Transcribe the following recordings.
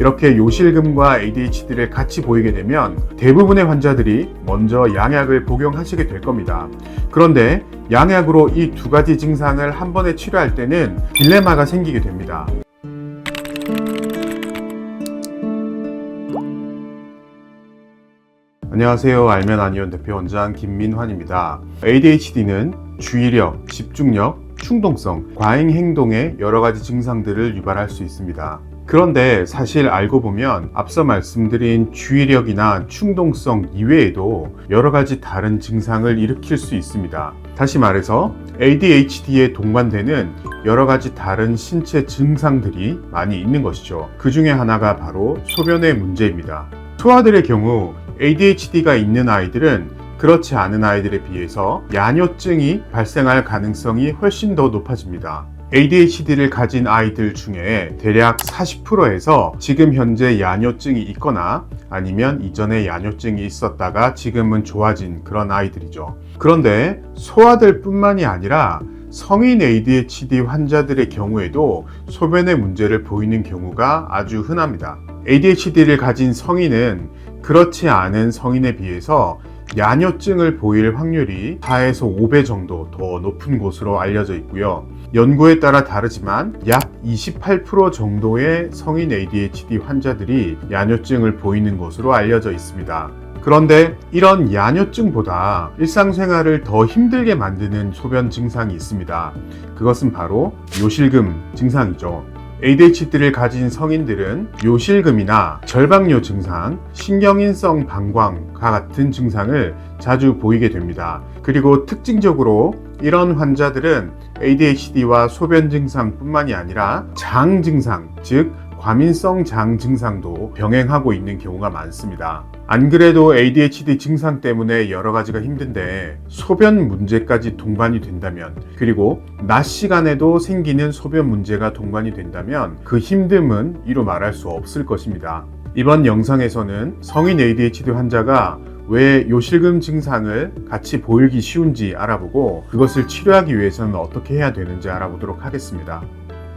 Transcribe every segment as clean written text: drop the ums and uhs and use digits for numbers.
이렇게 요실금과 ADHD를 같이 보이게 되면 대부분의 환자들이 먼저 양약을 복용하시게 될 겁니다. 그런데 양약으로 이 두 가지 증상을 한 번에 치료할 때는 딜레마가 생기게 됩니다. 안녕하세요. 알면 아니온 대표 원장 김민환입니다. ADHD는 주의력, 집중력, 충동성, 과잉 행동의 여러 가지 증상들을 유발할 수 있습니다. 그런데 사실 알고 보면 앞서 말씀드린 주의력이나 충동성 이외에도 여러 가지 다른 증상을 일으킬 수 있습니다. 다시 말해서 ADHD에 동반되는 여러 가지 다른 신체 증상들이 많이 있는 것이죠. 그 중에 하나가 바로 소변의 문제입니다. 소아들의 경우 ADHD가 있는 아이들은 그렇지 않은 아이들에 비해서 야뇨증이 발생할 가능성이 훨씬 더 높아집니다. ADHD를 가진 아이들 중에 대략 40%에서 지금 현재 야뇨증이 있거나 아니면 이전에 야뇨증이 있었다가 지금은 좋아진 그런 아이들이죠. 그런데 소아들 뿐만이 아니라 성인 ADHD 환자들의 경우에도 소변의 문제를 보이는 경우가 아주 흔합니다. ADHD를 가진 성인은 그렇지 않은 성인에 비해서 야뇨증을 보일 확률이 4에서 5배 정도 더 높은 것으로 알려져 있고요. 연구에 따라 다르지만 약 28% 정도의 성인 ADHD 환자들이 야뇨증을 보이는 것으로 알려져 있습니다. 그런데 이런 야뇨증보다 일상생활을 더 힘들게 만드는 소변 증상이 있습니다. 그것은 바로 요실금 증상이죠. ADHD를 가진 성인들은 요실금이나 절박뇨 증상, 신경인성 방광과 같은 증상을 자주 보이게 됩니다. 그리고 특징적으로 이런 환자들은 ADHD와 소변 증상뿐만이 아니라 장 증상, 즉 과민성 장 증상도 병행하고 있는 경우가 많습니다. 안 그래도 ADHD 증상 때문에 여러 가지가 힘든데 소변 문제까지 동반이 된다면, 그리고 낮 시간에도 생기는 소변 문제가 동반이 된다면 그 힘듦은 이루 말할 수 없을 것입니다. 이번 영상에서는 성인 ADHD 환자가 왜 요실금 증상을 같이 보이기 쉬운지 알아보고 그것을 치료하기 위해서는 어떻게 해야 되는지 알아보도록 하겠습니다.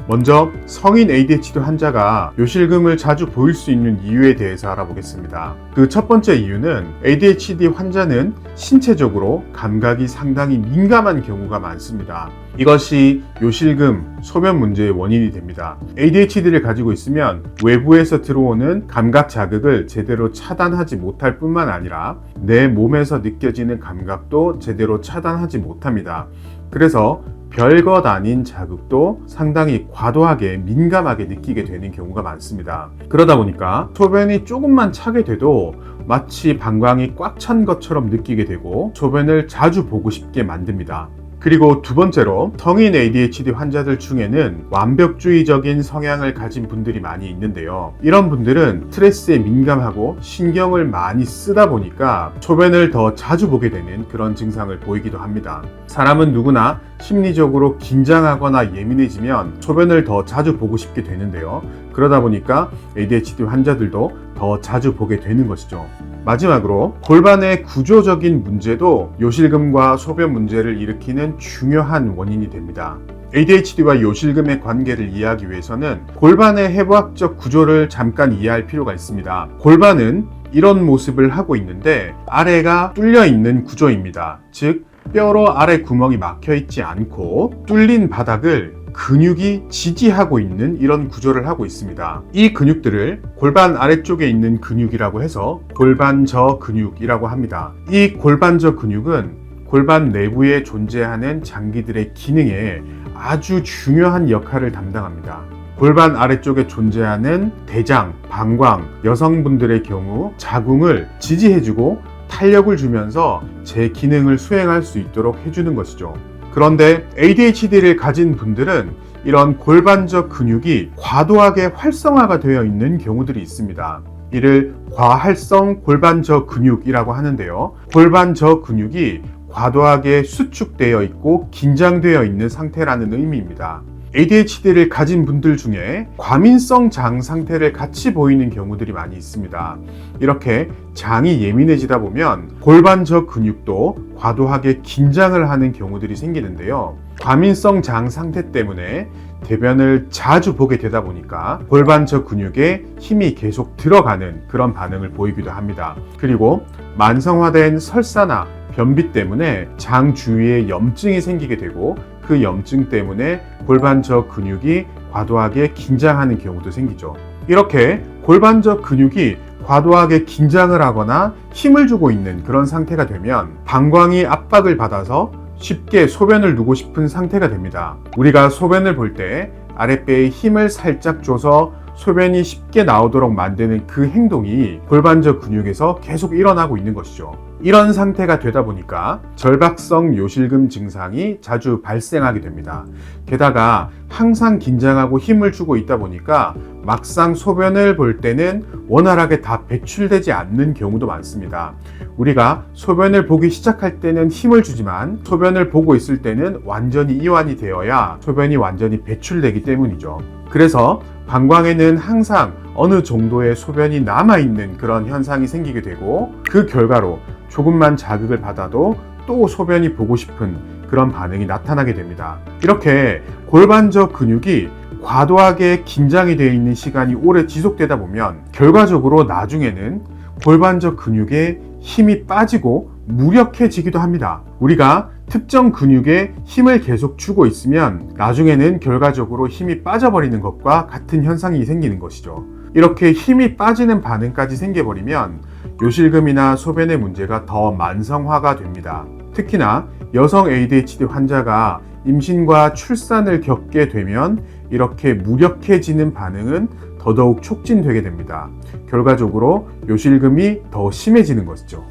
먼저 성인 ADHD 환자가 요실금을 자주 보일 수 있는 이유에 대해서 알아보겠습니다. 그 첫 번째 이유는 ADHD 환자는 신체적으로 감각이 상당히 민감한 경우가 많습니다. 이것이 요실금, 소변 문제의 원인이 됩니다. ADHD를 가지고 있으면 외부에서 들어오는 감각 자극을 제대로 차단하지 못할 뿐만 아니라 내 몸에서 느껴지는 감각도 제대로 차단하지 못합니다. 그래서 별것 아닌 자극도 상당히 과도하게 민감하게 느끼게 되는 경우가 많습니다. 그러다 보니까 소변이 조금만 차게 돼도 마치 방광이 꽉 찬 것처럼 느끼게 되고 소변을 자주 보고 싶게 만듭니다. 그리고 두 번째로 성인 ADHD 환자들 중에는 완벽주의적인 성향을 가진 분들이 많이 있는데요. 이런 분들은 스트레스에 민감하고 신경을 많이 쓰다 보니까 소변을 더 자주 보게 되는 그런 증상을 보이기도 합니다. 사람은 누구나 심리적으로 긴장하거나 예민해지면 소변을 더 자주 보고 싶게 되는데요. 그러다 보니까 ADHD 환자들도 더 자주 보게 되는 것이죠. 마지막으로 골반의 구조적인 문제도 요실금과 소변 문제를 일으키는 중요한 원인이 됩니다. ADHD와 요실금의 관계를 이해하기 위해서는 골반의 해부학적 구조를 잠깐 이해할 필요가 있습니다. 골반은 이런 모습을 하고 있는데 아래가 뚫려 있는 구조입니다. 즉 뼈로 아래 구멍이 막혀 있지 않고 뚫린 바닥을 근육이 지지하고 있는 이런 구조를 하고 있습니다. 이 근육들을 골반 아래쪽에 있는 근육이라고 해서 골반저 근육이라고 합니다. 이 골반저 근육은 골반 내부에 존재하는 장기들의 기능에 아주 중요한 역할을 담당합니다. 골반 아래쪽에 존재하는 대장, 방광, 여성분들의 경우 자궁을 지지해주고 탄력을 주면서 제 기능을 수행할 수 있도록 해주는 것이죠. 그런데 ADHD를 가진 분들은 이런 골반저 근육이 과도하게 활성화가 되어 있는 경우들이 있습니다. 이를 과활성 골반저 근육이라고 하는데요. 골반저 근육이 과도하게 수축되어 있고 긴장되어 있는 상태라는 의미입니다. ADHD를 가진 분들 중에 과민성 장 상태를 같이 보이는 경우들이 많이 있습니다. 이렇게 장이 예민해지다 보면 골반저 근육도 과도하게 긴장을 하는 경우들이 생기는데요. 과민성 장 상태 때문에 대변을 자주 보게 되다 보니까 골반저 근육에 힘이 계속 들어가는 그런 반응을 보이기도 합니다. 그리고 만성화된 설사나 변비 때문에 장 주위에 염증이 생기게 되고 그 염증 때문에 골반저 근육이 과도하게 긴장하는 경우도 생기죠. 이렇게 골반저 근육이 과도하게 긴장을 하거나 힘을 주고 있는 그런 상태가 되면 방광이 압박을 받아서 쉽게 소변을 누고 싶은 상태가 됩니다. 우리가 소변을 볼 때 아랫배에 힘을 살짝 줘서 소변이 쉽게 나오도록 만드는 그 행동이 골반저 근육에서 계속 일어나고 있는 것이죠. 이런 상태가 되다 보니까 절박성 요실금 증상이 자주 발생하게 됩니다. 게다가 항상 긴장하고 힘을 주고 있다 보니까 막상 소변을 볼 때는 원활하게 다 배출되지 않는 경우도 많습니다. 우리가 소변을 보기 시작할 때는 힘을 주지만 소변을 보고 있을 때는 완전히 이완이 되어야 소변이 완전히 배출되기 때문이죠. 그래서 방광에는 항상 어느 정도의 소변이 남아있는 그런 현상이 생기게 되고 그 결과로 조금만 자극을 받아도 또 소변이 보고 싶은 그런 반응이 나타나게 됩니다. 이렇게 골반저 근육이 과도하게 긴장이 되어 있는 시간이 오래 지속되다 보면 결과적으로 나중에는 골반저 근육에 힘이 빠지고 무력해지기도 합니다. 우리가 특정 근육에 힘을 계속 주고 있으면 나중에는 결과적으로 힘이 빠져버리는 것과 같은 현상이 생기는 것이죠. 이렇게 힘이 빠지는 반응까지 생겨버리면 요실금이나 소변의 문제가 더 만성화가 됩니다. 특히나 여성 ADHD 환자가 임신과 출산을 겪게 되면 이렇게 무력해지는 반응은 더더욱 촉진되게 됩니다. 결과적으로 요실금이 더 심해지는 것이죠.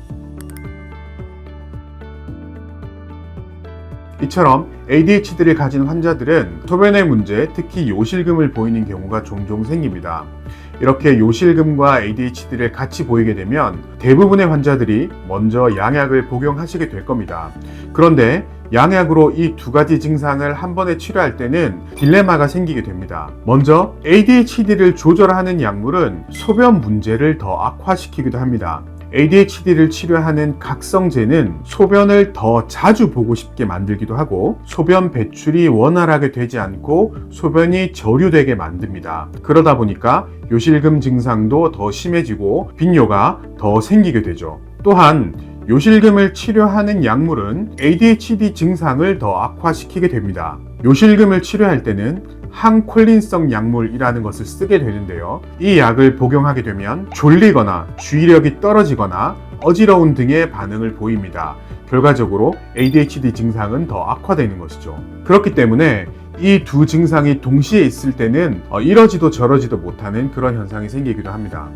이처럼 ADHD를 가진 환자들은 소변의 문제, 특히 요실금을 보이는 경우가 종종 생깁니다. 이렇게 요실금과 ADHD를 같이 보이게 되면 대부분의 환자들이 먼저 양약을 복용하시게 될 겁니다. 그런데 양약으로 이 두 가지 증상을 한 번에 치료할 때는 딜레마가 생기게 됩니다. 먼저 ADHD를 조절하는 약물은 소변 문제를 더 악화시키기도 합니다. ADHD를 치료하는 각성제는 소변을 더 자주 보고 싶게 만들기도 하고 소변 배출이 원활하게 되지 않고 소변이 저류되게 만듭니다. 그러다 보니까 요실금 증상도 더 심해지고 빈뇨가 더 생기게 되죠. 또한 요실금을 치료하는 약물은 ADHD 증상을 더 악화시키게 됩니다. 요실금을 치료할 때는 항콜린성 약물이라는 것을 쓰게 되는데요. 이 약을 복용하게 되면 졸리거나 주의력이 떨어지거나 어지러운 등의 반응을 보입니다. 결과적으로 ADHD 증상은 더 악화되는 것이죠. 그렇기 때문에 이 두 증상이 동시에 있을 때는 이러지도 저러지도 못하는 그런 현상이 생기기도 합니다.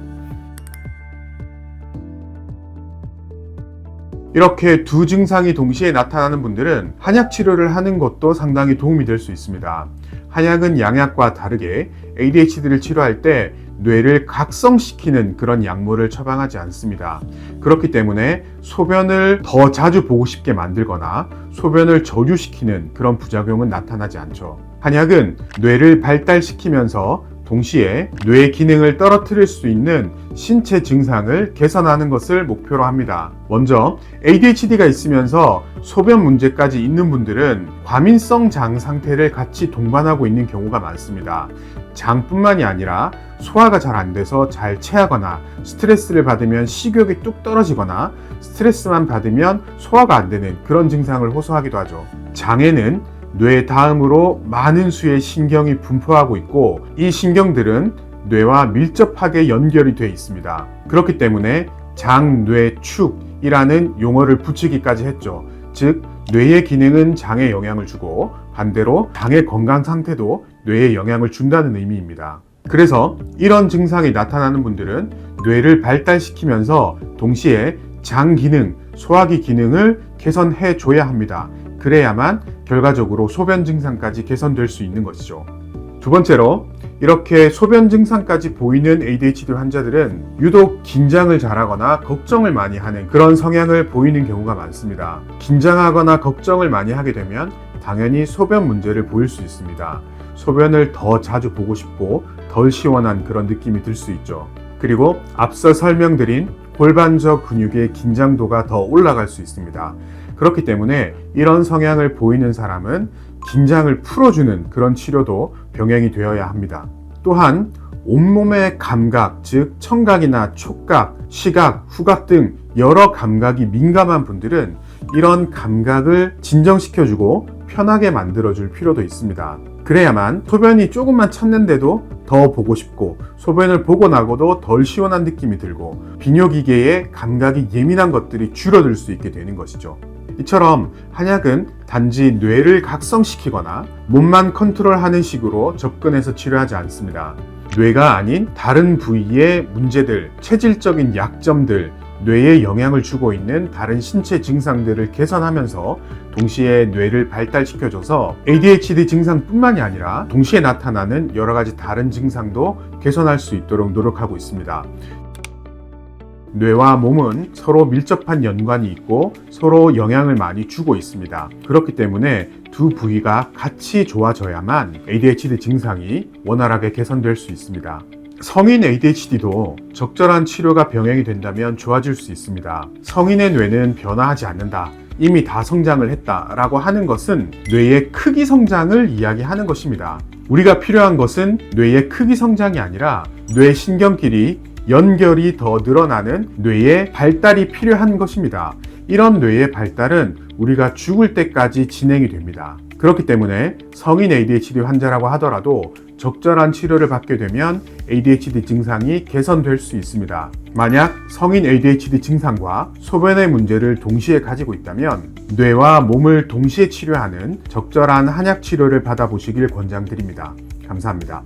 이렇게 두 증상이 동시에 나타나는 분들은 한약 치료를 하는 것도 상당히 도움이 될 수 있습니다. 한약은 양약과 다르게 ADHD를 치료할 때 뇌를 각성시키는 그런 약물을 처방하지 않습니다. 그렇기 때문에 소변을 더 자주 보고 싶게 만들거나 소변을 저류시키는 그런 부작용은 나타나지 않죠. 한약은 뇌를 발달시키면서 동시에 뇌 기능을 떨어뜨릴 수 있는 신체 증상을 개선하는 것을 목표로 합니다. 먼저 ADHD가 있으면서 소변 문제까지 있는 분들은 과민성 장 상태를 같이 동반하고 있는 경우가 많습니다. 장뿐만이 아니라 소화가 잘 안 돼서 잘 체하거나 스트레스를 받으면 식욕이 뚝 떨어지거나 스트레스만 받으면 소화가 안 되는 그런 증상을 호소하기도 하죠. 장에는 뇌 다음으로 많은 수의 신경이 분포하고 있고 이 신경들은 뇌와 밀접하게 연결이 되어 있습니다. 그렇기 때문에 장뇌축이라는 용어를 붙이기까지 했죠. 즉 뇌의 기능은 장에 영향을 주고 반대로 장의 건강 상태도 뇌에 영향을 준다는 의미입니다. 그래서 이런 증상이 나타나는 분들은 뇌를 발달시키면서 동시에 장 기능, 소화기 기능을 개선해 줘야 합니다. 그래야만 결과적으로 소변 증상까지 개선될 수 있는 것이죠. 두 번째로 이렇게 소변 증상까지 보이는 ADHD 환자들은 유독 긴장을 잘하거나 걱정을 많이 하는 그런 성향을 보이는 경우가 많습니다. 긴장하거나 걱정을 많이 하게 되면 당연히 소변 문제를 보일 수 있습니다. 소변을 더 자주 보고 싶고 덜 시원한 그런 느낌이 들 수 있죠. 그리고 앞서 설명드린 골반저 근육의 긴장도가 더 올라갈 수 있습니다. 그렇기 때문에 이런 성향을 보이는 사람은 긴장을 풀어주는 그런 치료도 병행이 되어야 합니다. 또한 온몸의 감각, 즉 청각이나 촉각, 시각, 후각 등 여러 감각이 민감한 분들은 이런 감각을 진정시켜주고 편하게 만들어줄 필요도 있습니다. 그래야만 소변이 조금만 찼는데도 더 보고 싶고, 소변을 보고 나고도 덜 시원한 느낌이 들고, 비뇨기계의 감각이 예민한 것들이 줄어들 수 있게 되는 것이죠. 이처럼 한약은 단지 뇌를 각성시키거나 몸만 컨트롤하는 식으로 접근해서 치료하지 않습니다. 뇌가 아닌 다른 부위의 문제들, 체질적인 약점들, 뇌에 영향을 주고 있는 다른 신체 증상들을 개선하면서 동시에 뇌를 발달시켜줘서 ADHD 증상뿐만이 아니라 동시에 나타나는 여러 가지 다른 증상도 개선할 수 있도록 노력하고 있습니다. 뇌와 몸은 서로 밀접한 연관이 있고 서로 영향을 많이 주고 있습니다. 그렇기 때문에 두 부위가 같이 좋아져야만 ADHD 증상이 원활하게 개선될 수 있습니다. 성인 ADHD도 적절한 치료가 병행이 된다면 좋아질 수 있습니다. 성인의 뇌는 변화하지 않는다, 이미 다 성장을 했다라고 하는 것은 뇌의 크기 성장을 이야기하는 것입니다. 우리가 필요한 것은 뇌의 크기 성장이 아니라 뇌 신경끼리 연결이 더 늘어나는 뇌의 발달이 필요한 것입니다. 이런 뇌의 발달은 우리가 죽을 때까지 진행이 됩니다. 그렇기 때문에 성인 ADHD 환자라고 하더라도 적절한 치료를 받게 되면 ADHD 증상이 개선될 수 있습니다. 만약 성인 ADHD 증상과 소변의 문제를 동시에 가지고 있다면 뇌와 몸을 동시에 치료하는 적절한 한약 치료를 받아보시길 권장드립니다. 감사합니다.